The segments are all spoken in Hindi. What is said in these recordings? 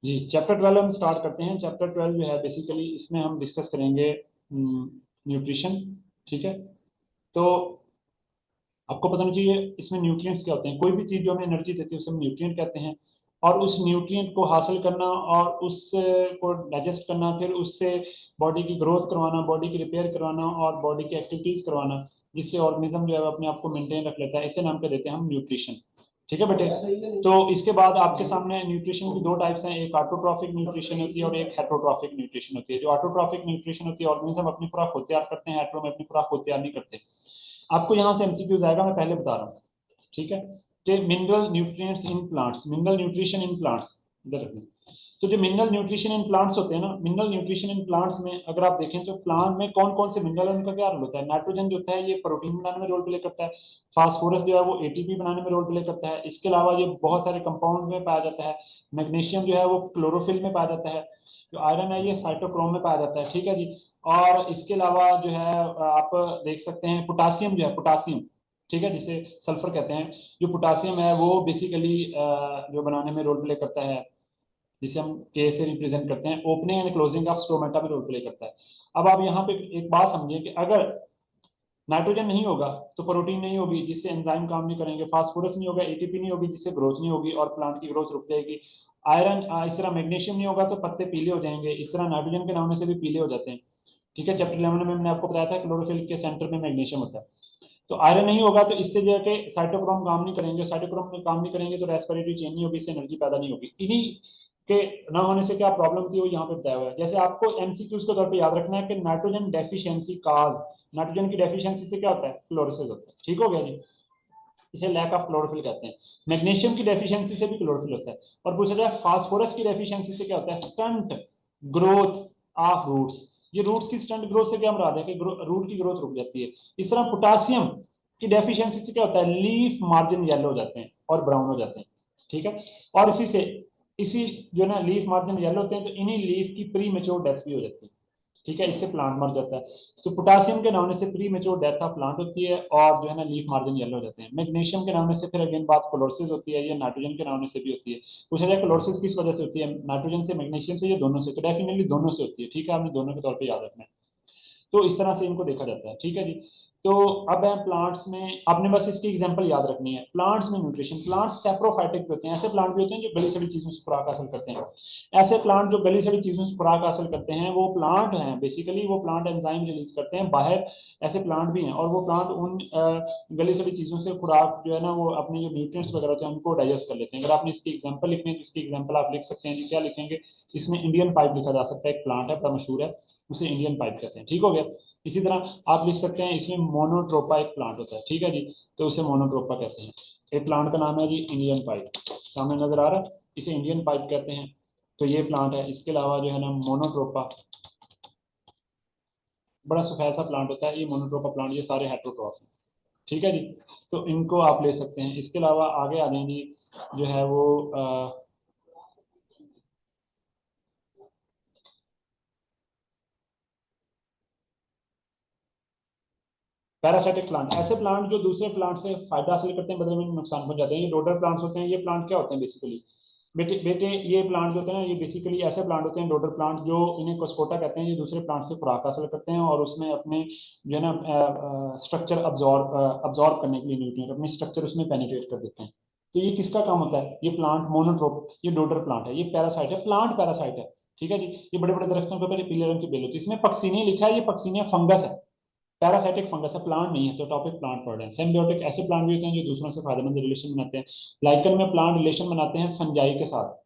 जी, चैप्टर 12 हम स्टार्ट करते हैं। चैप्टर 12 जो है बेसिकली इसमें हम डिस्कस करेंगे न्यूट्रिशन। ठीक है, तो आपको पता होना चाहिए इसमें न्यूट्रिएंट्स क्या होते हैं। कोई भी चीज़ जो हमें एनर्जी देती है उसे हम न्यूट्रिएंट कहते हैं। और उस न्यूट्रिएंट को हासिल करना और उससे को डाइजेस्ट करना, फिर उससे बॉडी की ग्रोथ करवाना, बॉडी की रिपेयर करवाना और बॉडी की एक्टिविटीज करवाना, जिससे ऑर्गेनिज्म जो है वो अपने आप को मेंटेन रख लेता है, इसे नाम पे देते हैं हम न्यूट्रिशन। ठीक है बेटे। तो इसके बाद आपके सामने न्यूट्रिशन की दो टाइप्स हैं, एक ऑटोट्रॉफिक न्यूट्रिशन होती है और एक हेटरोट्रॉफिक न्यूट्रिशन होती है। जो ऑटोट्रॉफिक न्यूट्रिशन होती है, ऑर्गेनिज्म अपनी खुराक खुद तैयार करते हैं, हेटेरो में अपनी खुराक खुद तैयार नहीं करते। आपको यहाँ से एमसीक्यूज आएगा, मैं पहले बता रहा हूँ। ठीक है, कि mineral nutrients in plants, mineral nutrition in plants, इधर रखना। तो जो मिनरल न्यूट्रिशन इन प्लांट्स होते हैं ना, मिनरल न्यूट्रिशन इन प्लांट्स में अगर आप देखें तो प्लांट में कौन कौन से मिनरल है, उनका क्या रोल होता है। नाइट्रोजन जो होता है ये प्रोटीन बनाने में रोल प्ले करता है। फास्फोरस जो है वो एटीपी बनाने में रोल प्ले करता है। इसके अलावा ये बहुत सारे कंपाउंड में पाया जाता है। मैग्नीशियम जो है वो क्लोरोफिल में पाया जाता है। जो आयरन है ये साइटोक्रोम में पाया जाता है। ठीक है जी। और इसके अलावा जो है आप देख सकते हैं पोटासियम जो है, पोटासियम, ठीक है, जिसे सल्फर कहते हैं। जो पोटासियम है वो बेसिकली जो बनाने में रोल प्ले करता है, जिसे हम के से रिप्रेजेंट करते हैं, opening and closing of stomata में रोल प्ले करता है। अब आप यहाँ पे एक बात समझिए कि अगर नाइट्रोजन नहीं होगा तो प्रोटीन नहीं होगी, जिससे एंजाइम काम नहीं करेंगे। फास्फोरस नहीं होगा, एटीपी नहीं होगी, जिससे ग्रोथ नहीं होगी और प्लांट की ग्रोथ रुक जाएगी। आयरन इस तरह मैग्नीशियम नहीं होगा तो पत्ते पीले हो जाएंगे। इस तरह नाइट्रोजन के ना होने से भी पीले हो जाते हैं। ठीक है, चैप्टर 11 में मैंने आपको बताया था क्लोरोफिल के सेंटर में मैग्नीशियम होता है। तो आयरन नहीं होगा तो इससे जो है कि साइटोक्रोम काम नहीं करेंगे, साइटोक्रोम में काम नहीं करेंगे तो रेस्पिरेटरी चेन नहीं होगी, इससे एनर्जी पैदा नहीं होगी। इन्हीं के ना होने से क्या प्रॉब्लम थी वो यहाँ पे बताया हुआ है। जैसे आपको एमसीक्यूज के तौर पे याद रखना है कि नाइट्रोजन डेफिशिएंसी काज, नाइट्रोजन की डेफिशिएंसी से क्या होता है, क्लोरोसिस होता है। ठीक हो गया जी, इसे लैक ऑफ क्लोरोफिल कहते हैं। मैग्नीशियम की डेफिशिएंसी से भी क्लोरोफिल होता है। और पूछा जाए फास्फोरस की डेफिशिएंसी से क्या होता है, स्टंट ग्रोथ ऑफ रूट्स। ये रूट्स की स्टंट ग्रोथ से क्या मुराद है कि रूट की ग्रोथ रुक जाती है। इस तरह पोटासियम की डेफिशिएंसी से क्या होता है, लीफ मार्जिन येलो हो जाते हैं और ब्राउन हो जाते हैं। ठीक है, और इसी से इसी जो है ना लीफ मार्जिन येलो होते हैं, तो इन्हीं लीफ की प्री मेच्योर डेथ भी हो जाती है। ठीक है, इससे प्लांट मर जाता है। तो पोटासियम के ना होने से pre mature death of plant होती है और जो है ना लीफ मार्जिन येलो हो जाते हैं। मैग्नीशियम के ना होने से फिर अगेन बात क्लोरोसिस होती है, ये नाइट्रोजन के ना होने से भी होती है। पूछा जाए क्लोरोसिस किस वजह से होती है, नाइट्रोजन से, मैग्नीशियम से, ये दोनों से, तो डेफिनेटली दोनों से होती है। ठीक है, आपने दोनों के तौर पर याद रखना है। तो इस तरह से इनको देखा जाता है। ठीक है जी। तो अब है प्लांट्स में, आपने बस इसकी एग्जांपल याद रखनी है। प्लांट्स में न्यूट्रिशन, प्लांट्स सेप्रोफाइटिक होते हैं, ऐसे प्लांट भी होते हैं जो गली सड़ी चीजों से खुराक हासिल करते हैं। ऐसे प्लांट जो गली सड़ी चीजों से खुराक हासिल करते हैं वो प्लांट हैं, बेसिकली वो प्लांट एंजाइम रिलीज करते हैं बाहर। ऐसे प्लांट भी हैं और वो प्लांट उन गली सड़ी चीजों से खुराक जो है ना वो अपने जो न्यूट्रिएंट्स वगैरह होते हैं उनको डाइजेस्ट कर लेते हैं। अगर आपने इसकी एग्जांपल लिखनी है तो इसकी एग्जांपल आप लिख सकते हैं जी। क्या लिखेंगे, इसमें इंडियन पाइप लिखा जा सकता है, एक प्लांट है बड़ा मशहूर है, उसे इंडियन पाइप कहते हैं। ठीक हो गया। इसी तरह आप लिख सकते हैं इसमें मोनोट्रोपा एक प्लांट होता है। ठीक है जी, तो उसे मोनोट्रोपा कहते हैं। एक प्लांट का नाम है जी इंडियन पाइप, सामने नजर आ रहा है, इसे इंडियन पाइप कहते हैं। तो ये प्लांट है। इसके अलावा जो है ना मोनोट्रोपा, बड़ा सफेद सा प्लांट होता है ये मोनोट्रोपा प्लांट, ये सारे हेट्रोट्रॉफ हैं। ठीक है जी, तो इनको आप ले सकते हैं। इसके अलावा आगे आ जाएंगे जो है वो पैरासाइटिक प्लांट, ऐसे प्लांट जो दूसरे प्लांट से फायदा हासिल करते हैं बदले में नुकसान पहुंच जाते हैं, ये डोडर प्लांट्स होते हैं। ये प्लांट क्या होते हैं बेसिकली, बेटे बेटे ये प्लांट जो होते हैं ना, ये बेसिकली ऐसे प्लांट होते हैं डोडर प्लांट, जो इन्हें कोस्कोटा कहते हैं, ये दूसरे प्लांट से खुराक हासिल करते हैं और उसमें अपने जो है ना स्ट्रक्चर अब्जॉर्ब करने के लिए न्यूट्रिएंट अपने स्ट्रक्चर उसमें पेनिट्रेट कर देते हैं। तो ये किसका काम होता है, ये प्लांट मोनोट्रोप, ये डोडर प्लांट है, ये पैरासाइट है, प्लांट पैरासाइट है। ठीक है जी, ये बड़े बड़े दरख्तों के ऊपर ये पीले रंग की बेल होती है। इसमें पक्सीनिया लिखा है, ये पक्सीनिया फंगस है, पैरासाइटिक फंगस है, प्लांट नहीं है। तो टॉपिक प्लांट पढ़ रहे हैं। सिम्बियोटिक ऐसे प्लांट भी होते हैं जो दूसरों से फायदेमंद रिलेशन बनाते हैं। लाइकन में प्लांट रिलेशन बनाते हैं फंजाई के साथ,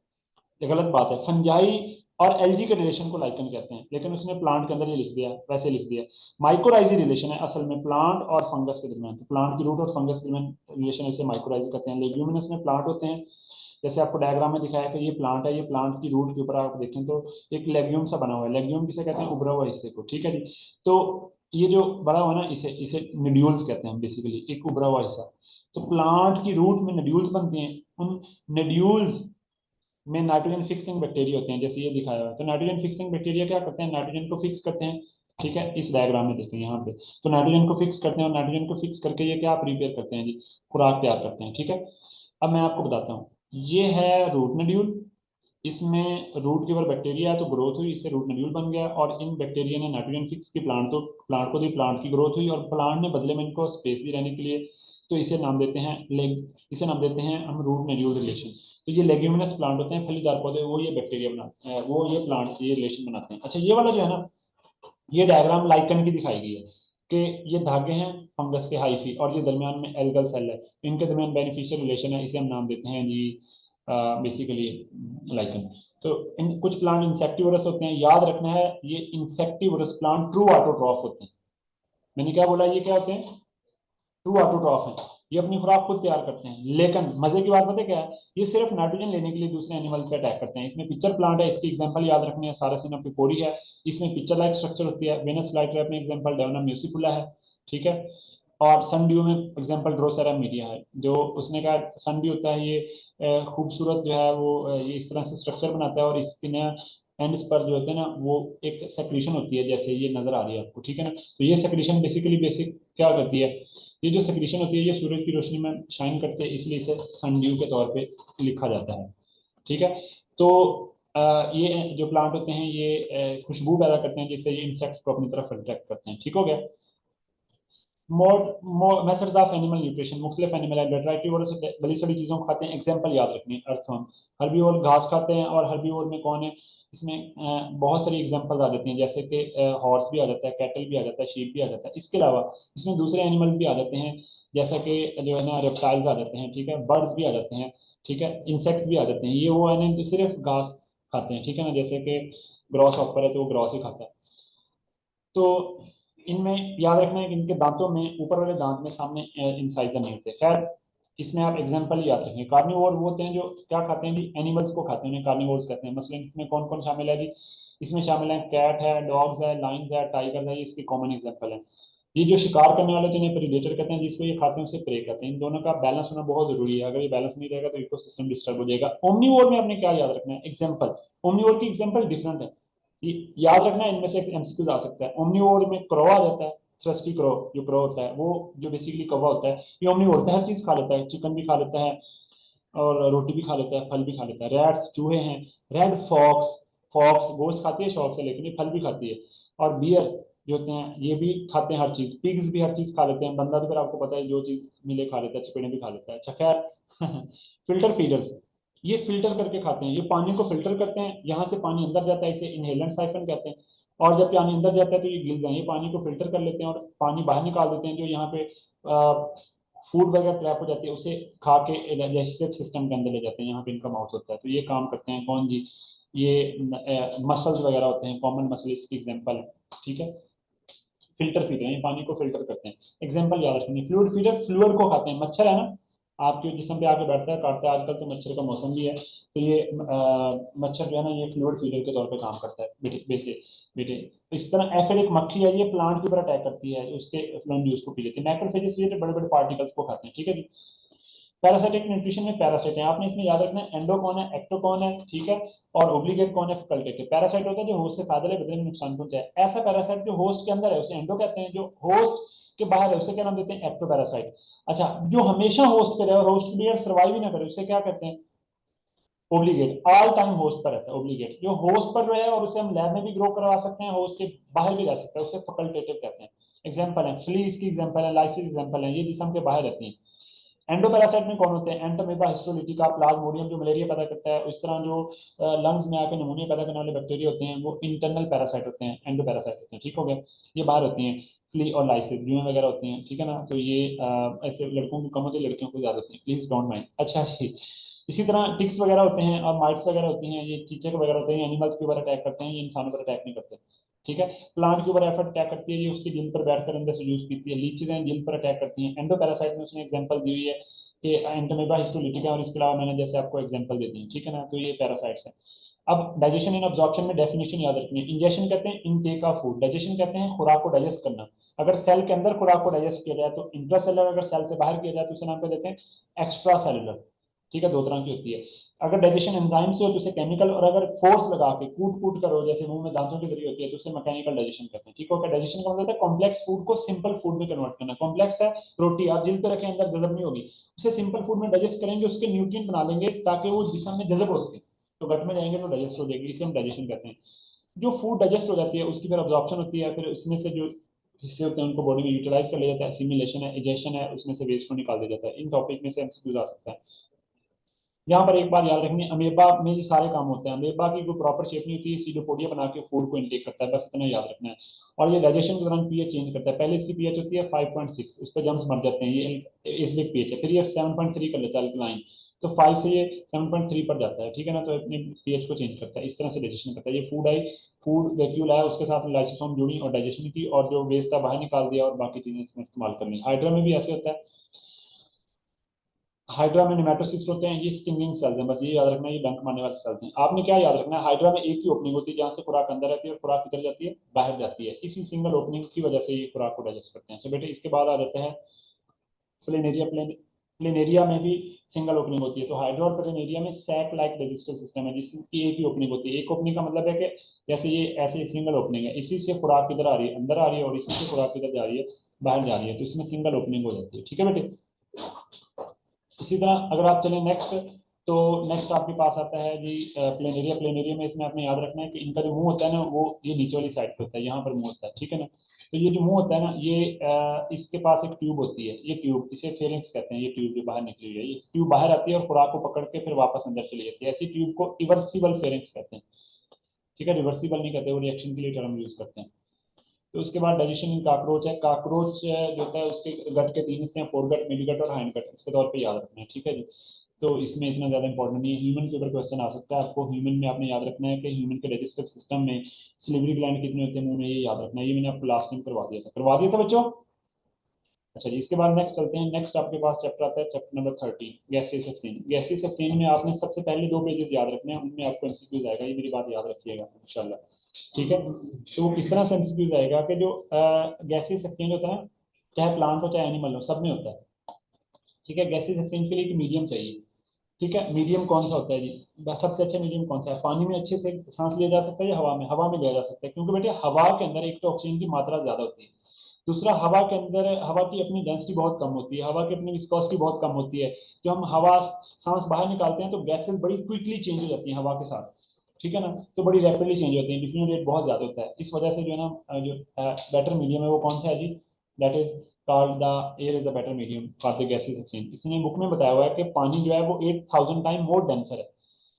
ये गलत बात है। फंजाई और एलजी के रिलेशन को लाइकन कहते हैं, लेकिन उसने प्लांट के अंदर ये लिख दिया, वैसे लिख दिया। माइक्रोराइजी रिलेशन है असल में प्लांट और फंगस के दरमियान, तो प्लांट की रूट और फंगस के दरमियान रिलेशन इसे माइक्रोराइजी कहते हैं। लेग्यूमिनस में प्लांट होते हैं, जैसे आपको डायग्राम में दिखाया कि ये प्लांट है, ये प्लांट की रूट के ऊपर आप देखें तो एक लेग्यूम सा बना हुआ है। लेग्यूम किसे कहते हैं, उभरा हुआ हिस्से को। ठीक है जी, तो ये जो बड़ा हुआ ना इसे इसे नड्यूल्स कहते हैं, बेसिकली एक उभरा हुआ हिस्सा। तो प्लांट की रूट में नड्यूल्स बनती हैं, उन नड्यूल्स में नाइट्रोजन फिक्सिंग बैक्टीरिया होते हैं, जैसे ये दिखाया हुआ है। तो नाइट्रोजन फिक्सिंग बैक्टीरिया क्या करते हैं, नाइट्रोजन को फिक्स करते हैं। ठीक है, इस डायग्राम में देखें यहाँ पे, तो नाइट्रोजन को फिक्स करते हैं और नाइट्रोजन को फिक्स करके ये क्या प्रिपेयर करते हैं जी, खुराक तैयार करते हैं। ठीक है, अब मैं आपको बताता हूँ, ये है रूट नड्यूल, इसमें रूट के ऊपर बैक्टीरिया है तो ग्रोथ हुई, इससे रूट नड्यूल बन गया, और इन बैक्टीरिया ने नाइट्रोजन फिक्स की प्लांट को दी, प्लांट की ग्रोथ हुई, और प्लांट ने बदले में इनको स्पेस दी रहने के लिए, तो इसे नाम देते हैं इसे नाम देते हैं हम रूट नड्यूल रिलेशन। तो ये लेग्यूमिनस प्लांट होते हैं, फलीदार पौधे, वो ये बैक्टीरिया बनाते हैं, वो ये प्लांट ये रिलेशन बनाते हैं। अच्छा, ये वाला जो है ना, ये डायग्राम लाइकन की दिखाई गई है कि ये धागे हैं फंगस के हाइफी, और ये दरमियान में एल्गल सेल है, इनके दरमियान बेनिफिशियल रिलेशन है, इसे हम नाम देते हैं जी बेसिकली लाइकन। तो इन कुछ प्लांट इंसेक्टिवरस होते हैं, याद रखना है ये इंसेक्टिवरस प्लांट ट्रू ऑटोट्रॉफ होते हैं। मैंने क्या बोला, ये क्या होते हैं? ट्रू ऑटोट्रॉफ है, ये अपनी खुराक खुद तैयार करते हैं। लेकिन मजे की बात पता है क्या है, ये सिर्फ नाइट्रोजन लेने के लिए दूसरे एनिमल पे अटैक करते हैं। इसमें पिक्चर प्लांट है, इसकी एग्जांपल याद रखनी है, सारासिना पिकोरी है, इसमें पिक्चर लाइक स्ट्रक्चर होती है। वेनस फ्लाईट्रैप में एग्जांपल डेवना म्यूसिपुला है, ठीक है। और सनड्यू में एग्जांपल ड्रोसेरा मीडिया है। जो उसने कहा सनड्यू होता है ये खूबसूरत जो है वो ये इस तरह से स्ट्रक्चर बनाता है, और इसके एंड्स पर जो होते हैं ना वो एक सेक्रीशन होती है, जैसे ये नजर आ रही है आपको, ठीक है ना। तो ये सेक्रीशन बेसिकली बेसिक क्या करती है, ये जो सेक्रीशन होती है ये सूरज की रोशनी में शाइन करते हैं, इसलिए इसे सनड्यू के तौर पे लिखा जाता है, ठीक है। तो ये जो प्लांट होते हैं ये खुशबू पैदा करते हैं, जिससे ये इंसेक्ट्स को अपनी तरफ अट्रैक्ट करते हैं, ठीक हो गया। Mode methods of animal nutrition, मुख्तलिफ एनिमल है, डेट्राइटिवोर से गली सड़ी चीज़ों को खाते हैं, एग्जाम्पल याद रखनी है, अर्थवर्म। हर्बीवोर घास खाते हैं, और हर्बीवोर में कौन है, इसमें बहुत सारी एग्जाम्पल्स आ जाती हैं, जैसे कि हॉर्स भी आ जाता है, कैटल भी आ जाता है, शीप भी आ जाता है। इसके अलावा इसमें दूसरे एनिमल्स भी आ जाते हैं, जैसा कि जो है ना रेप्टाइल्स आ जाते हैं, ठीक है, बर्ड्स भी आ जाते हैं, ठीक है, इंसेक्ट्स भी आ जाते हैं। ये वो है ना जो सिर्फ घास खाते हैं, ठीक है ना, जैसे कि ग्रॉस हॉपर है तो वो ग्रॉस ही खाता है। तो इनमें याद रखना है कि इनके दांतों में ऊपर वाले दांत में सामने इंसाइजर नहीं होते। खैर, इसमें आप एग्जांपल याद रखेंगे। कार्निवोर वो होते हैं जो क्या खाते हैं जी, एनिमल्स को खाते हैं, उन्हें कार्निवोर्स कहते हैं। मसलन इसमें कौन कौन शामिल है जी, इसमें शामिल है कैट है, डॉग्स है, लाइन्स है, टाइगर है, ये इसके कॉमन एग्जाम्पल है। ये जो शिकार करने वाले होते हैं प्रीडेटर कहते हैं, जिसको ये खाते हैं उसे प्रे कहते हैं। इन दोनों का बैलेंस होना बहुत जरूरी है, अगर ये बैलेंस नहीं रहेगा तो इकोसिस्टम डिस्टर्ब हो जाएगा। ओमनीवोर में आपने क्या याद रखना है, एग्जाम्पल, ओमनीवोर की एग्जाम्पल डिफरेंट है, याद रखना है, इनमें से एमसीक्यूज आ सकता है। ओमनीवोर में क्रो आ जाता है, थ्रस्टी क्रो, जो क्रो होता है वो जो बेसिकली कौवा होता है, ये ओमनीवोर होता है, हर चीज खा लेता है, चिकन भी खा लेता है, और रोटी भी खा लेता है, फल भी खा लेता है। रैट्स चूहे हैं, रेड फॉक्स, फॉक्स गोश्त खाती है शौक से, लेकिन ये फल भी खाती है। और बियर जो होते हैं ये भी खाते हैं हर चीज, पिग्स भी हर चीज खा लेते हैं। बंदा तो फिर आपको पता है जो चीज मिले खा लेता है, चपेड़े भी खा लेता है। अच्छा खैर फिल्टर फीडर्स, ये फिल्टर करके खाते हैं, ये पानी को फिल्टर करते हैं, यहाँ से पानी अंदर जाता है, इसे इनहेलेंट साइफन कहते हैं। और जब पानी अंदर जाता है तो ये गिल्स हैं, ये पानी को फिल्टर कर लेते हैं और पानी बाहर निकाल देते हैं, जो यहाँ पे फूड वगैरह ट्रैप हो जाती है उसे खा के डाइजेस्टिव सिस्टम के अंदर ले जाते हैं, यहाँ पे इनका माउथ होता है। तो ये काम करते हैं कौन जी, ये मसल्स वगैरह होते हैं, कॉमन मसल इसकी एग्जांपल है, ठीक है। फिल्टर फीडर है, पानी को फिल्टर करते हैं। एग्जांपल याद रखनी, फ्लूइड फीडर फ्लूइड को खाते हैं। मच्छर है ना आपके जिस्म पे आके बैठता है, काटता है, आजकल तो मच्छर का मौसम भी है, तो ये मच्छर जो है ना ये फ्लूइड फीडर के तौर पे काम करता है बेटे बेसे बेटे। इस तरह एफिड एक मक्खी है, ये प्लांट के ऊपर अटैक करती है, उसके फ्लोएम जूस को पी लेते हैं। मैक्रोफेजेस ये बड़े बड़े पार्टिकल्स को खाते हैं, ठीक है जी। पैरासाइटिक न्यूट्रिशन में पैरासाइट है, आपने इसमें याद रखना है एंडो कौन है, एक्टो कौन है, ठीक है, और ओब्लिगेट कौन है, फैकल्टेटिव। पैरासाइट होता है जो होस्ट से फायदा ले बदले में नुकसान पहुंचाए। ऐसा पैरासाइट जो होस्ट के अंदर है उसे एंडो कहते हैं, जो होस्ट के बाहर है उसे क्या नाम देते हैं, एक्टो पैरासाइट। अच्छा, जो हमेशा होस्ट पे रहे और होस्ट के बगैर सर्वाइव ही ना करे उसे क्या कहते हैं, ओब्लिगेट। ऑल टाइम होस्ट पर रहता है ओब्लिगेट, जो होस्ट पर रहे और उसे हम लैब में भी ग्रो करवा सकते हैं, होस्ट के बाहर भी रह सकता है, उसे फैकल्टेटिव कहते हैं। एग्जांपल है फ्ली, इसकी एग्जांपल है, लाइसिस एग्जांपल है, ये जिस्म के बाहर रहती हैं। एंडोपैरासाइट में कौन होते हैं, एंटोमेबा हिस्टोलिटिका, प्लाज्मोडियम जो मलेरिया पैदा करता है, इस तरह जो लंग्स में आकर निमोनिया पैदा करने वाले बैक्टीरिया होते हैं वो इंटरनल पैरासाइट होते हैं, एंडोपैरासाइट होते हैं, ठीक हो गया। ये बाहर होती हैं, फ्ली और लाइसिस जुएं वगैरह होती हैं, ठीक है ना। तो ये ऐसे लड़कों को कम होती है, लड़कियों को ज्यादा होती है, प्लीज डोंट माइंड। अच्छा जी, इसी तरह टिक्स वगैरह होते हैं और माइट्स वगैरह होती हैं, ये चीचक वगैरह होते हैं, एनिमल्स के ऊपर अटैक करते हैं, ये इंसानों पर अटैक नहीं करते, ठीक है। प्लांट के ऊपर एफर्ट अटैक करती है, ये उसकी जिल्द पर बैठकर अंदर से जूस पीती है। लीचीज हैं जिल्द पर अटैक करती हैं। एंडोपैरासाइट में उसने एग्जांपल दी हुई है कि एंटोमेबा हिस्टोलिटिका, और इसके अलावा मैंने जैसे आपको एग्जांपल दे दी है, ठीक है ना। तो ये पैरासाइट्स हैं। अब डाइजेशन इन अब्जॉर्प्शन में डेफिनेशन याद रखनी है। इंजेक्शन कहते हैं इनटेक ऑफ फूड, डाइजेशन कहते हैं खुराक को डाइजेस्ट करना। अगर सेल के अंदर खुराक को डाइजेस्ट किया जाए तो इंट्रासेलर, अगर सेल से बाहर किया जाए तो उसे नाम पे देते हैं एक्स्ट्रा सेलुलर, ठीक है, दो तरह की होती है। अगर डाइजेशन एंजाइम से हो तो उसे केमिकल, और अगर फोर्स लगा के कूट कूट करो जैसे मुंह में दांतों के जरिए होती है तो उसे मैकेनिकल डाइजेशन कहते हैं, ठीक है। डाइजेशन का मतलब है कॉम्प्लेक्स फूड को सिंपल फूड में कन्वर्ट करना। कॉम्प्लेक्स है रोटी, आप जिल पे रखें अंदर जजब नहीं होगी, उसे सिंपल फूड में डाइजेस्ट करेंगे, उसके न्यूट्रिएंट बना लेंगे ताकि वो जिस्म में जजब हो सके। तो तो गट में जाएंगे तो डाइजेस्ट हो जाएगी, इसे हम डाइजेशन कहते हैं। जो फूड डाइजेस्ट हो जाती है उसकी फिर अब्जॉर्प्शन होती है, फिर उसमें से जो हिस्से होते हैं उनको बॉडी में यूटिलाइज कर लिया जाता है, एसिमिलेशन है, इजेशन है, उसमें से वेस्ट को निकाल दिया जाता है। इन टॉपिक में से एमसीक्यूज आ सकता है। यहाँ पर एक बात याद रखनी है, अमीबा में ये सारे काम होते हैं। अमीबा की कोई प्रॉपर शेप नहीं होती है, सीडोपोडिया बना के फूड को इनटेक करता है, बस इतना याद रखना है। और ये डाइजेशन के दौरान पीएच चेंज करता है। पहले इसकी पीएच होती है 5.6, उस पर जम्स मर जाते हैं, ये एसिडिक पीएच है, फिर ये 7.3 कर लेता है अल्कलाइन, तो 5 से ये 7.3 पर जाता है, ठीक है ना। तो अपने पीएच को चेंज करता है, इस तरह से डाइजेशन करता है। ये फूड आई, फूड वैक्यूल आया, उसके साथ लाइसोसोम जुड़ी और डाइजेशन की, और जो वेस्ट था बाहर निकाल दिया और बाकी चीजें इसमें इस्तेमाल करनी। हाइड्रा में भी ऐसे होता है। हाइड्रा में नेमेटोसिस्ट होते हैं, ये स्टिंगिंग सेल्स हैं, बस ये याद रखना है, ये डंक मारने वाले सेल्स हैं। आपने क्या याद रखना है, हाइड्रा में एक ही ओपनिंग होती है जहां से खुराक अंदर रहती है और खुराक किधर जाती है, बाहर जाती है। इसी सिंगल ओपनिंग की वजह से ये खुराक को डाइजेस्ट करते हैं। तो बेटे इसके बाद आ जाता है प्लेनेरिया। प्लेनेरिया में भी सिंगल ओपनिंग होती है। तो हाइड्रा और प्लेनेरिया में सैक लाइक डाइजेस्टिव सिस्टम है, जिसकी एक ही ओपनिंग होती है। एक ओपनिंग का मतलब है कि जैसे ये ऐसे सिंगल ओपनिंग है, इसी से खुराक किधर आ रही है, अंदर आ रही है, और इसी से खुराक किधर जा रही है, बाहर जा रही है, तो इसमें सिंगल ओपनिंग हो जाती है, ठीक है बेटे। इसी तरह अगर आप चलें नेक्स्ट, तो नेक्स्ट आपके पास आता है जी प्लेनेरिया। प्लेनेरिया में इसमें आपने याद रखना है कि इनका जो मुंह होता है ना, वो ये नीचे वाली साइड पे होता है, यहाँ पर मुंह होता है, ठीक है ना। तो ये जो मुंह होता है ना, ये इसके पास एक ट्यूब होती है, ये ट्यूब, इसे फेरिंक्स कहते हैं। ये ट्यूब जो बाहर निकली हुई है, ये ट्यूब बाहर आती है और खुराक को पकड़ के फिर वापस अंदर चली जाती है। ऐसी ट्यूब को इवर्सिबल फेरिंक्स कहते हैं, ठीक है। रिवर्सिबल नहीं कहते, वो रिएक्शन के लिए टर्म यूज करते हैं। तो उसके बाद डाइजेशन इन काकरोच है। काकरोच जो होता है उसके गट के तीन हिस्से हैं, फोरगट, मिड गट और हाइंड गट, इसके तौर पे याद रखना है, ठीक है जी। तो इसमें इतना ज्यादा इंपॉर्टेंट नहीं है। ह्यूमन के ऊपर क्वेश्चन आ सकता है आपको। ह्यूमन में आपने याद रखना है कि ह्यूमन के डाइजेस्टिव सिस्टम में सिलिवरी ग्लैंड कितने होते हैं मुंह में, ये याद रखना है। ये मैंने आपको लास्ट टाइम करवा दिया था बच्चों। अच्छा जी, इसके बाद नेक्स्ट चलते हैं। नेक्स्ट आपके पास चैप्टर आता है, chapter number 13, gaseous exchange. Gaseous exchange में आपने सबसे पहले 2 पेजेस याद रखने हैं, उनमें आपको एमसीक्यूज आएगा, ये मेरी बात याद रखिएगा इंशाल्लाह, ठीक है। तो किस तरह से एमसीक्यूज आएगा कि जो गैसियस एक्सचेंज होता है, चाहे प्लांट हो चाहे एनिमल हो, सब में होता है, ठीक है। गैसियस एक्सचेंज के लिए एक मीडियम चाहिए, ठीक है। मीडियम कौन सा होता है जी, सबसे अच्छा मीडियम कौन सा है? पानी में अच्छे से सांस लिया जा सकता है या हवा में? हवा में लिया जा सकता है, क्योंकि बेटे हवा के अंदर एक तो ऑक्सीजन की मात्रा ज्यादा होती है, दूसरा हवा के अंदर हवा की अपनी डेंसिटी बहुत कम होती है, हवा की अपनी विस्कोसिटी बहुत कम होती है। जो हम हवा सांस बाहर निकालते हैं तो गैसेस बड़ी क्विकली चेंज हो जाती हैं हवा के साथ, ठीक है ना। तो बड़ी रैपिडली चेंज होती है, डिफ्यूजन रेट बहुत ज्यादा होता है। इस वजह से जो है ना, जो बेटर मीडियम है वो कौन सा है जी, that is called the air is the better medium for the gases exchange. इसने बुक में बताया हुआ है कि पानी जो है वो 8000 टाइम मोर डेंसर है,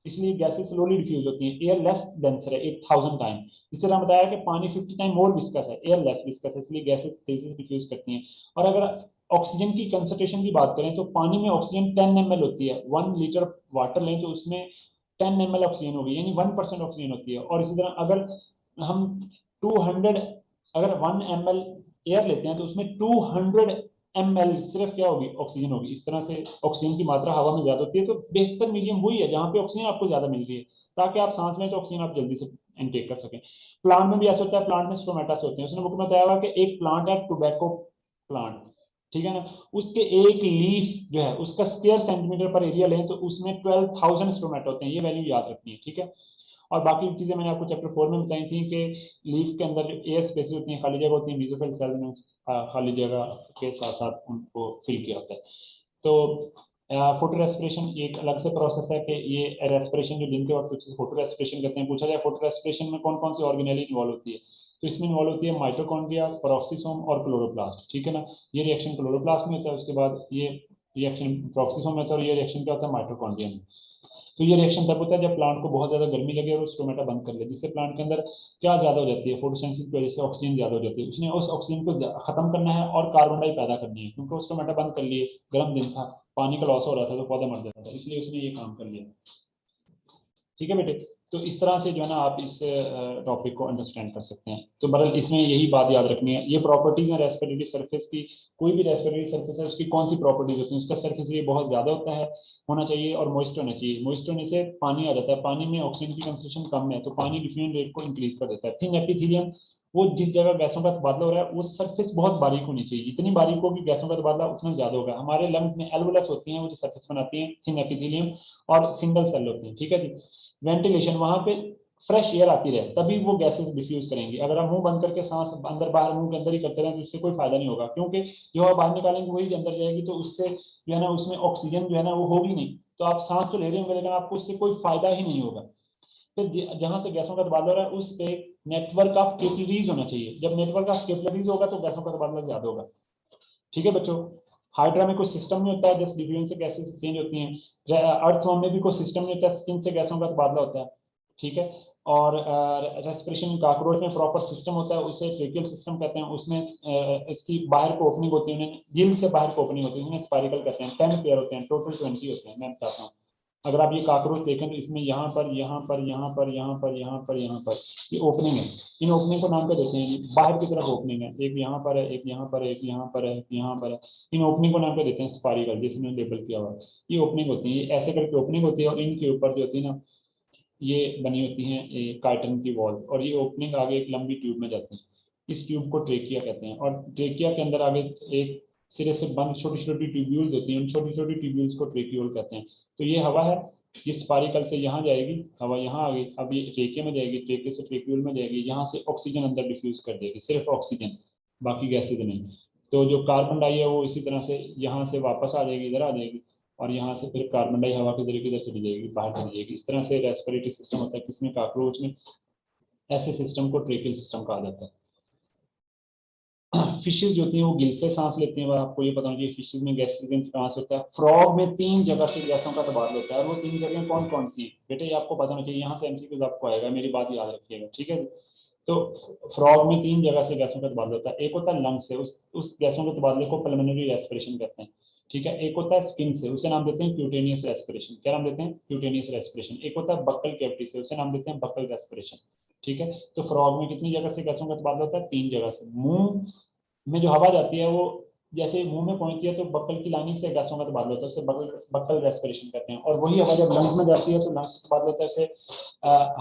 इसलिए गैसेस स्लोली डिफ्यूज होती हैं। एयर लेस डेंसर है 8000 टाइम। इस तरह बताया कि पानी 50 टाइम मोर विस्कस है, एयर लेस विस्कस है, इसलिए गैसेस तेजी से डिफ्यूज करती हैं। और अगर ऑक्सीजन की कंसंट्रेशन की बात करें तो पानी में ऑक्सीजन 10 ml होती है। 1 लीटर वाटर लें तो उसमें 10 ml ऑक्सीजन होगी, यानी 1% ऑक्सीजन होती है। और इसी तरह अगर हम 200, अगर 1 ml एयर लेते हैं तो उसमें 200 ml सिर्फ क्या होगी, ऑक्सीजन होगी। इस तरह से ऑक्सीजन की मात्रा हवा में ज्यादा होती है। तो बेहतर मीडियम वही है जहाँ पे ऑक्सीजन आपको ज्यादा मिल रही है, ताकि आप सांस लें तो ऑक्सीजन आप जल्दी से इनटेक कर सकें। प्लांट में भी ऐसा होता है, प्लांट में स्टोमेटा से होते हैं। उसने बुक में बताया हुआ कि एक प्लांट है टोबैको प्लांट, ठीक है ना। उसके एक लीफ जो है उसका स्क्वायर सेंटीमीटर पर एरिया लें तो उसमें 12,000 स्टोमेटा होते हैं, ये वैल्यू याद रखनी है, ठीक है। और बाकी चीजें मैंने आपको चैप्टर 4 में बताई थी कि लीफ के अंदर जो एयर स्पेसेस होती हैं, खाली जगह होती है, मेसोफिल सेल में खाली जगह के साथ साथ उनको फिल किया होता है। तो फोटो रेस्पिरेशन एक अलग से प्रोसेस है कि ये रेस्पिरेशन जो दिन के वक्त फोटो रेस्पिरेशन करते हैं। पूछा जाए फोटो रेस्पिरेशन में कौन कौन सी ऑर्गेनेली इन्वॉल्व होती है, तो इसमें इन्वॉल्व होती है माइटोकॉन्ड्रिया, पेरोक्सिसोम और क्लोरोप्लास्ट, ठीक है ना। ये रिएक्शन क्लोरोप्लास्ट में होता है, उसके बाद ये रिएक्शन पेरोक्सिसोम में होता है, और ये रिएक्शन क्या होता है, माइटोकॉन्ड्रिया में। तो ये रिएक्शन तब होता है जब प्लांट को बहुत ज्यादा गर्मी लगे और स्टोमेटा बंद कर ले, जिससे प्लांट के अंदर क्या ज्यादा हो जाती है, फोटोसिंथेसिस की वजह से ऑक्सीजन ज्यादा हो जाती है। उसने उस ऑक्सीजन को खत्म करना है और कार्बन डाई पैदा करनी है, क्योंकि वो स्टोमेटा बंद कर लिए, गर्म दिन था, पानी का लॉस हो रहा था, तो पौधा मर जाता था, इसलिए उसने ये काम कर लिया, ठीक है बेटे। तो इस तरह से जो है ना आप इस टॉपिक को अंडरस्टैंड कर सकते हैं। तो बहरहाल इसमें यही बात याद रखनी है, ये प्रॉपर्टीज है रेस्पिरेटरी सरफेस की। कोई भी रेस्पिरेटरी सरफेस है उसकी कौन सी प्रॉपर्टीज होती है, उसका सरफेस एरिया बहुत ज्यादा होता है, होना चाहिए, और मॉइस्ट होना चाहिए। मॉइस्ट होने से पानी आ जाता है, पानी में ऑक्सीजन की कंसंट्रेशन कम है तो पानी डिफ्यूजन रेट को इंक्रीज कर देता है। थिन एपिथेलियम, वो जिस जगह गैसों का तबादला हो रहा है वो सरफेस बहुत बारीक होनी चाहिए, जितनी बारीक होगी गैसों का तबादला उतना ज्यादा होगा। हमारे लंग्स में एल्वुलस होती हैं वो जो सरफेस बनाती हैं, थिन एपिथेलियम, और सिंगल सेल होती हैं, ठीक है जी। वेंटिलेशन, वहां पे फ्रेश एयर आती रहे तभी वो गैसेस डिफ्यूज करेंगी। अगर हम मुंह बंद करके सांस अंदर बाहर मुंह के अंदर ही करते रहे तो उससे कोई फायदा नहीं होगा, क्योंकि जो हवा बाहर निकालेंगे वही अंदर जाएगी, तो उससे जो है ना उसमें ऑक्सीजन जो है ना वो होगी नहीं। तो आप सांस तो ले रहे होंगे लेकिन आपको उससे कोई फायदा ही नहीं होगा। फिर जहां से गैसों का तबादला हो रहा है उस पे नेटवर्क ऑफ कैपिलरीज होना चाहिए। जब नेटवर्क ऑफ कैपिलरीज होगा तो गैसों का तबादला ज्यादा होगा। ठीक है बच्चों, हाइड्रा में कुछ सिस्टम नहीं होता है, जस्ट डिफ्यूजन से गैसेस चेंज होती हैं। अर्थ फॉर्म में भी कोई सिस्टम नहीं होता, स्किन से गैसों का तबादला होता है। ठीक है, और रेस्पिरेशन कॉकरोच में प्रॉपर सिस्टम होता है, उसे ट्रेकियल सिस्टम कहते हैं। उसमें इसकी बाहर को ओपनिंग होती है, उन्हें जिल से बाहर को ओपनिंग होती है, उन्हें स्पाइरिकल कहते हैं। 10 पेयर होते हैं, टोटल 20 होते हैं। मैं बताता हूँ, अगर आप ये कॉकरोच देखें तो इसमें यहाँ पर यहाँ पर यहाँ पर यहाँ पर यहाँ पर यहाँ पर ये ओपनिंग है। इन ओपनिंग को नाम क्या देते हैं? बाहर की तरफ ओपनिंग है, एक यहाँ पर है, एक यहाँ पर है, एक यहाँ पर है, एक यहाँ पर है। इन ओपनिंग को नाम क्या देते हैं? स्पाइरिकल, जिसमें लेबल किया हुआ है। ये ओपनिंग होती है, ये ऐसे करके ओपनिंग होती है, और इनके ऊपर जो होती है ना, ये बनी होती हैं ये कार्टन की वॉल्स, और ये ओपनिंग आगे एक लंबी ट्यूब में जाती है। इस ट्यूब को ट्रेकिया कहते हैं, और ट्रेकिया के अंदर आगे एक सिरे से बंद छोटी छोटी ट्यूब्यूल्स होती हैं, उन छोटी छोटी ट्यूब्यूल्स को ट्रेक्यूल कहते हैं। तो ये हवा है, ये स्पारिकल से यहाँ जाएगी हवा, यहाँ आ गई, अब ये ट्रेकिया में जाएगी, ट्रेकिया से ट्रेक्यूल में जाएगी, यहाँ से ऑक्सीजन अंदर डिफ्यूज कर देगी, सिर्फ ऑक्सीजन, बाकी गैसेज नहीं। तो जो कार्बन डाई है वो इसी तरह से यहाँ से वापस आ जाएगी, इधर आ जाएगी, और यहाँ से फिर कार्बन डाई हवा के जरिए किधर चली जाएगी? बाहर चली जाएगी। इस तरह से रेस्पिरेटरी सिस्टम होता है किसमें? कॉकरोच में। ऐसे सिस्टम को ट्रेकियल सिस्टम कहा जाता है। फिशेज जो होती हैं वो गिल से सांस लेती हैं, आपको ये पता होना चाहिए। फिशेज में गैसेज कहाँ से होता है? फ्रॉग में 3 जगह से गैसों का तबादला होता है, और वो 3 जगह कौन कौन सी हैं बेटे? ये आपको पता होना चाहिए, यहाँ से एमसीक्यूज आपको आएगा, मेरी बात याद रखिएगा, ठीक है। तो फ्रॉग में 3 जगह से गैसों का तबादला होता है। एक होता है लंग्स से, उस गैसों के तबादले को पल्मोनरी रेस्पिरेशन कहते हैं। ठीक है, एक होता है स्किन से, उसे नाम देते हैं क्यूटेनियस रेस्पिरेशन। क्या नाम देते हैं? Cutaneous respiration. एक होता है बक्कल कैविटी से, उसे नाम देते हैं बक्कल रेस्पिरेशन। ठीक है, तो फ्रॉग में कितनी जगह से गैसों का तबादला होता है? 3 जगह से। मुंह में जो हवा जाती है वो जैसे मुंह में पहुंचती है तो बक्कल की लाइनिंग से गैसों का तबादला होता है, उसे बक्कल बक्कल रेस्पिरेशन कहते हैं। और वही हवा जब लंग्स में जाती है तो लंग्स का तबादला होता है, उसे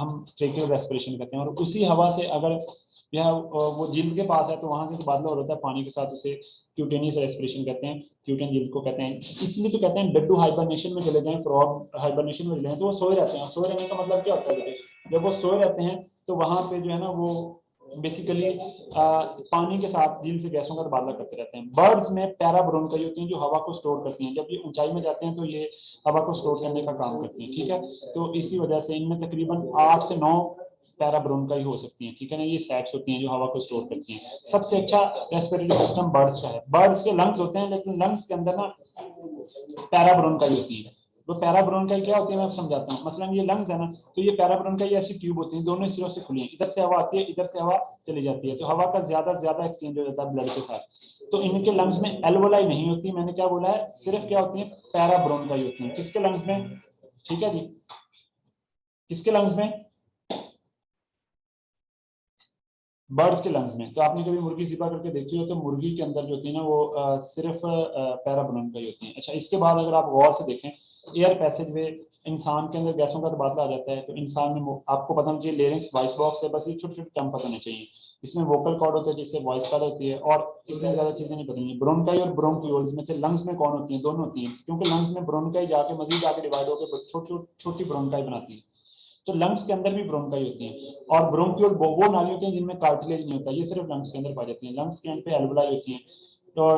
हम ट्रेकियल रेस्पिरेशन कहते हैं। और उसी हवा से अगर यह वो जिल्द के पास है तो वहां से तबादला हो रहा है पानी के साथ, उसे क्यूटेनियस रेस्पिरेशन कहते हैं, क्यूटेन जिल्द को कहते हैं। इसलिए तो कहते हैं डड्डू हाइबरनेशन में चले जाएं, फ्रॉग हाइबरनेशन में चले जाएं तो वो सोए रहते हैं। सोए रहने का मतलब क्या होता है? जब वो सोए रहते हैं तो वहां पे जो है ना वो बेसिकली पानी के साथ झील से गैसों का तबादला करते रहते हैं। बर्ड्स में पैराब्रोनकाई होती हैं जो हवा को स्टोर करती हैं, जब ये ऊंचाई में जाते हैं तो ये हवा को स्टोर करने का काम करती हैं। ठीक है, तो इसी वजह से इनमें तकरीबन 8 से 9 पैराब्रोनकाई हो सकती हैं। ठीक है ना, ये सैक्स होती हैं जो हवा को स्टोर करती हैं। सबसे अच्छा रेस्पिरेटरी सिस्टम बर्ड्स का है। बर्ड्स के लंग्स होते हैं, लेकिन लंग्स के अंदर ना पैराब्रोनकाई होती है। तो पैराब्रोनकाई क्या होती है मैं आपको समझाता हूँ। मसलन ये लंग्स है ना, तो ये पैराब्रोनकाई ऐसी ट्यूब होती है, दोनों सिरों से खुली है, इधर से हवा आती है, इधर से हवा चली जाती है, तो हवा का ज्यादा से ज्यादा एक्सचेंज हो जाता है ब्लड के साथ। तो इनके लंग्स में एल्वोलाई नहीं होती, मैंने क्या बोला है, सिर्फ क्या होती है? पैराब्रोनकाई होती है। किसके लंग्स में? ठीक है जी, किसके लंग्स में? बर्ड्स के लंग्स में। तो आपने कभी मुर्गी ज़िबा करके देखी हो तो मुर्गी के अंदर जो होती है ना वो सिर्फ पैराब्रोनकाई होती है। अच्छा, इसके बाद अगर आप गौर से देखें, एयर पैसेज वे इंसान के अंदर गैसों का तबादला आ जाता है, तो इंसान में आपको पता होना चाहिए लेरिंक्स वॉइस बॉक्स है, बस ये छोटे छोटे टर्म पता होने चाहिए। इसमें वोकल कॉर्ड होता है जिससे वॉइस पैदा होती है, और इतनी ज्यादा चीजें नहीं पता नहीं। ब्रोनकाई और ब्रोंक्यूल्स में से लंग्स में कौन होती है? दोनों होती हैं, क्योंकि लंग्स में ब्रोनकाई जाके मजीद आगे डिवाइड होकर छोटी छोटी ब्रोनकाई बनाती है। तो लंग्स के अंदर भी ब्रोंकाई होती है, और ब्रोंक्यूल वो नाली होती है जिनमें कार्टिलेज नहीं होता, ये सिर्फ लंग्स के अंदर पाई जाती है। लंग्स के एंड पे एल्वुलाई होती है, तो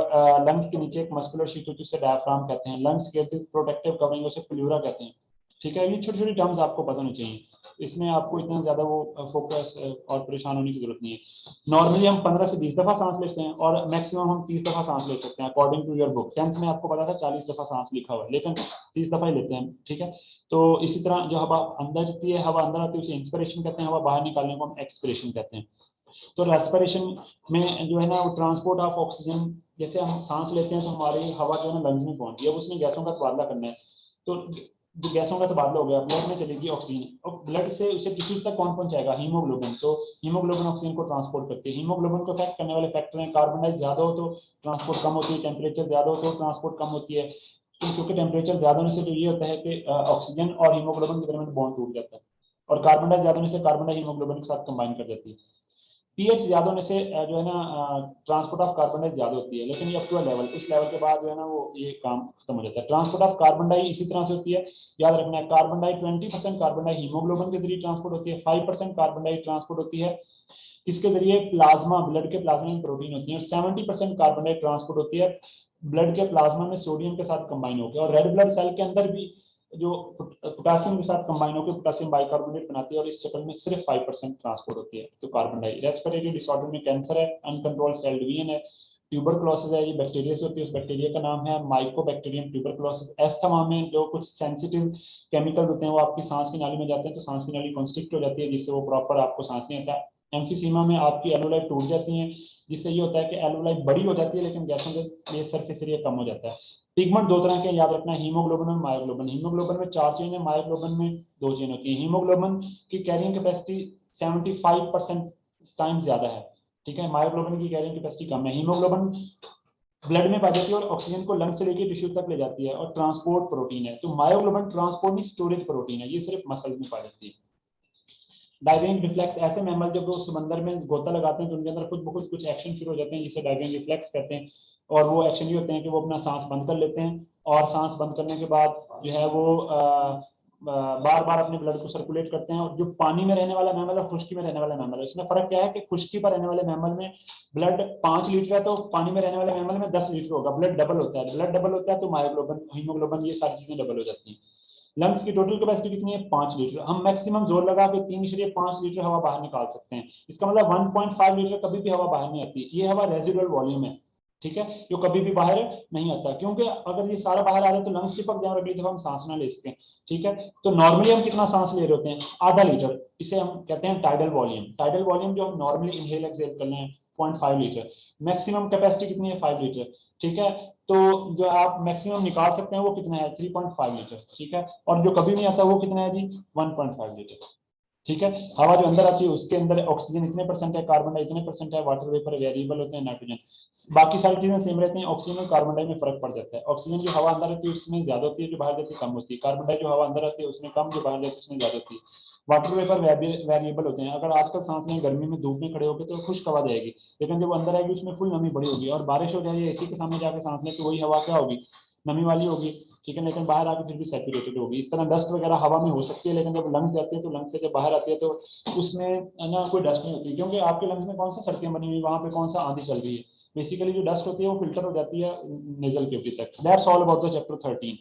लंग्स के नीचे एक मस्कुलर शीट होती है उसे डायफ्राम कहते हैं। लंग्स के प्रोटेक्टिव कवरिंग उसे प्लूरा कहते हैं। ठीक है, ये छोटी छोटी टर्म्स आपको पता होनी चाहिए, इसमें आपको इतना ज्यादा वो फोकस और परेशान होने की जरूरत नहीं है। नॉर्मली हम 15 से 20 दफा सांस लेते हैं, और मैक्सिमम हम 30 दफा सांस ले सकते हैं according to your book. 10th में आपको पता था 40 दफा सांस लिखा हुआ है, लेकिन 30 दफा ही लेते हैं। ठीक है, तो इसी तरह जो हवा अंदर जाती है, हवा अंदर आती है उसे इंस्पिरेशन कहते हैं, हवा बाहर निकालने को हम एक्सपिरेशन कहते हैं। तो रेस्पिरेशन में जो है ना वो ट्रांसपोर्ट ऑफ ऑक्सीजन, जैसे हम सांस लेते हैं तो हमारी हवा जो है ना लंग्स में पहुंचती है, अब उसने गैसों का तबादला करना है, तो जो गैसों का तबादला हो गया, ब्लड में चलेगी ऑक्सीजन, और ब्लड से उसे टिश्यू तक कौन पहुंचाएगा? हीमोग्लोबिन। तो हीमोग्लोबिन ऑक्सीजन को ट्रांसपोर्ट करती है। हीमोग्लोबिन को अफेक्ट करने वाले फैक्टर हैं, कार्बन डाइऑक्साइड ज्यादा हो तो ट्रांसपोर्ट कम होती है, टेम्परेचर ज्यादा हो तो ट्रांसपोर्ट कम होती है। तो क्योंकि टेम्परेचर ज्यादा होने से तो ये होता है कि ऑक्सीजन और हीमोग्लोबिन के दरमियान बॉन्ड टूट जाता है, और कार्बन डाइऑक्साइड ज्यादा होने से कार्बन डाइऑक्साइड हीमोग्लोबिन के साथ कंबाइन कर देती है। पीएच ज्यादा होने से जो है ना ट्रांसपोर्ट ऑफ कार्बन डाई ज्यादा होती है, लेकिन ये अप टू लेवल, उस लेवल के बाद जो है ना वो ये काम खत्म हो जाता है। ट्रांसपोर्ट ऑफ कार्बन डाई इसी तरह से होती है, याद रखना है। Carbon di 20% carbon di haemoglobin के जरिए ट्रांसपोर्ट होती है, 5% कार्बन डाई ट्रांसपोर्ट होती है किसके जरिए? प्लाज्मा, ब्लड के प्लाज्मा में प्रोटीन होती है, और 70% कार्बन डाई ट्रांसपोर्ट होती है ब्लड के प्लाज्मा में सोडियम के साथ कंबाइन होकर। और रेड ब्लड सेल के अंदर भी जो पोटासियम के साथ कंबाइन होकर पोटासियम बाइकार्बोनेट बनाती है और इस चक्कर में सिर्फ 5% ट्रांसपोर्ट होती है। तो कार्बन डाई रेस्पिरेटरी डिसऑर्डर में कैंसर है, अनकंट्रोल सेल डिवीजन है, ट्यूबरकुलोसिस है, ये बैक्टीरिया से होती है, उस बैक्टीरिया का नाम है माइकोबैक्टीरियम ट्यूबरकुलोसिस। एस्थमा में जो कुछ सेंसिटिव केमिकल्स होते हैं वो आपकी सांस की नाली में जाते हैं, तो सांस की नाली कॉन्स्ट्रिक्ट हो जाती है, जिससे वो प्रॉपर आपको सांस नहीं आता है। एम्फीसीमा में आपकी एल्वोलाई टूट जाती हैं, जिससे ये होता है कि एल्वोलाई बड़ी हो जाती है लेकिन गैसों के सरफेस एरिया कम हो जाता है। पिगमेंट दो तरह के याद रखना, हीमोग्लोबिन और मायोग्लोबिन। हीमोग्लोबिन में 4 चेन है, मायोग्लोबिन में 2 चेन होती है। हीमोग्लोबिन की कैरिंग कैपेसिटी 75% टाइम ज्यादा है, ठीक है, मायोग्लोबिन की कैरिंग कैपेसिटी कम है। हीमोग्लोबिन ब्लड में पाई जाती है और ऑक्सीजन को लंग से लेकर टिश्यू तक ले जाती है और ट्रांसपोर्ट प्रोटीन है। तो मायोग्लोबिन ट्रांसपोर्ट नहीं, स्टोरेज प्रोटीन है, ये सिर्फ मसल्स में पाई जाती है। डाइविंग रिफ्लेक्स, ऐसे मैमल जब वो समंदर में गोता लगाते हैं तो उनके अंदर खुद ब खुद कुछ एक्शन शुरू हो जाते हैं जिसे डाइविंग रिफ्लेक्स कहते हैं। और वो एक्शन ये होते हैं कि वो अपना सांस बंद कर लेते हैं और सांस बंद करने के बाद जो है वो बार बार अपने ब्लड को सर्कुलेट करते हैं। और जो पानी में रहने वाला मैमल और खुश्की में रहने वाला मैमल है, इसमें फर्क क्या है कि खुश्की पर रहने वाले मैमल में ब्लड 5 लीटर है, तो पानी में रहने वाले मैमल में 10 लीटर होगा, ब्लड डबल होता है। ब्लड डबल होता है तो मायोग्लोबिन, हीमोग्लोबिन, ये सारी चीजें डबल हो जाती हैं। लंग्स की टोटल कैपेसिटी कितनी है? 5 लीटर। हम मैक्सिमम जोर लगा के 3.5 लीटर हवा बाहर निकाल सकते हैं। इसका मतलब 1.5 लीटर कभी भी हवा बाहर नहीं आती, ये हवा रेजिडुअल वॉल्यूम है, ठीक है, जो कभी भी बाहर नहीं आता, क्योंकि अगर ये सारा बाहर आ जाए तो लंग्स चिपक जाए और अगली दफा हम सांस ना ले सकें, ठीक है। तो नॉर्मली हम कितना सांस ले रहे होते हैं? ½ लीटर, इसे हम कहते हैं टाइडल वॉल्यूम। टाइडल वॉल्यूम जो हम नॉर्मली इनहेल एक्सहेल कर रहे हैं 0.5 लीटर। मैक्सिमम कैपेसिटी कितनी है? 5 लीटर, ठीक है। तो जो आप मैक्सिमम निकाल सकते हैं वो कितना है? 3.5 लीटर, ठीक है। और जो कभी नहीं आता वो कितना है जी? 1.5 लीटर, ठीक है। हवा जो अंदर आती है उसके अंदर ऑक्सीजन इतने परसेंट है, कार्बन डाई इतने परसेंट है, वाटर वेपर वेरिएबल होते हैं, नाइट्रोजन बाकी सारी चीजें सेम रहती हैं। ऑक्सीजन और कार्बन डाई में फर्क पड़ जाता है। ऑक्सीजन जो हवा अंदर आती है उसमें ज्यादा होती है, जो बाहर जाती है कम होती है। कार्बन डाई जो हवा अंदर आती है उसमें कम, जो बाहर जाती है उसमें ज्यादा होती है। वाटर वेपर वेरिएबल होते हैं। अगर आजकल सांस लें गर्मी में धूप में खड़े होकर तो खुश्क हवा जाएगी, लेकिन जब अंदर आएगी उसमें फुल नमी बड़ी होगी। और बारिश हो जाए एसी के सामने जाकर सांस लें तो वही हवा क्या होगी? नमी वाली होगी, ठीक है, लेकिन बाहर आके फिर भी सैचुरेटेड होगी। इस तरह डस्ट वगैरह हवा में हो सकती है, लेकिन जब लंग्स जाती है तो लंग्स से जब बाहर आती है तो उसमें ना कोई डस्ट नहीं होती, क्योंकि आपके लंग्स में कौन सा सड़कें बनी हुई, वहां पे कौन सा आंधी चल रही है। बेसिकली जो डस्ट होती है वो फिल्टर हो जाती है नेजल केविटी तक। That's all about the chapter 13।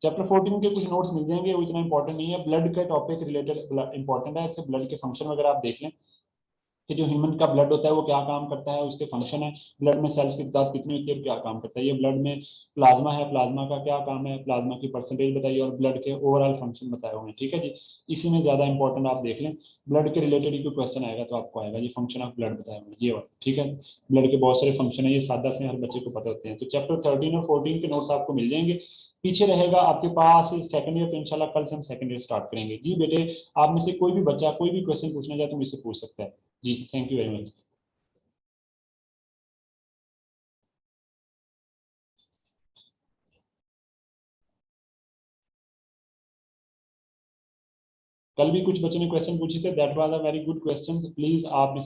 Chapter 14 के कुछ नोट्स मिल जाएंगे, वो इतना इंपॉर्टेंट नहीं है। ब्लड के टॉपिक रिलेटेड इंपॉर्टेंट है, इससे ब्लड के फंक्शन वगैरह आप देख लें कि जो ह्यूमन का ब्लड होता है वो क्या काम करता है, उसके फंक्शन है। ब्लड में सेल्स की तादाद कितनी होती है, क्या काम करता है। ये ब्लड में प्लाज्मा है, प्लाज्मा का क्या काम है, प्लाज्मा की परसेंटेज बताइए और ब्लड के ओवरऑल फंक्शन बताए हुए हैं, ठीक है जी। इसी में ज्यादा इंपॉर्टेंट आप देख लें, ब्लड के रिलेटेड ही कोई क्वेश्चन आएगा तो आपको आएगा जी, फंक्शन ऑफ ब्लड बताए हुए हैं ये वाला, ठीक है। ब्लड के बहुत सारे फंक्शन है, ये सादा से हर बच्चे को पता होते हैं। तो चैप्टर 13 और 14 के नोट्स आपको मिल जाएंगे, पीछे रहेगा आपके पास सेकंड ईयर। तो इंशाल्लाह कल से हम सेकंड ईयर स्टार्ट करेंगे जी। बेटे आप में से कोई भी बच्चा कोई भी क्वेश्चन पूछना चाहे तो मुझसे पूछ सकता है जी। Thank you very much. कल भी कुछ बच्चों ने क्वेश्चन पूछे थे, that was a very good question, please आप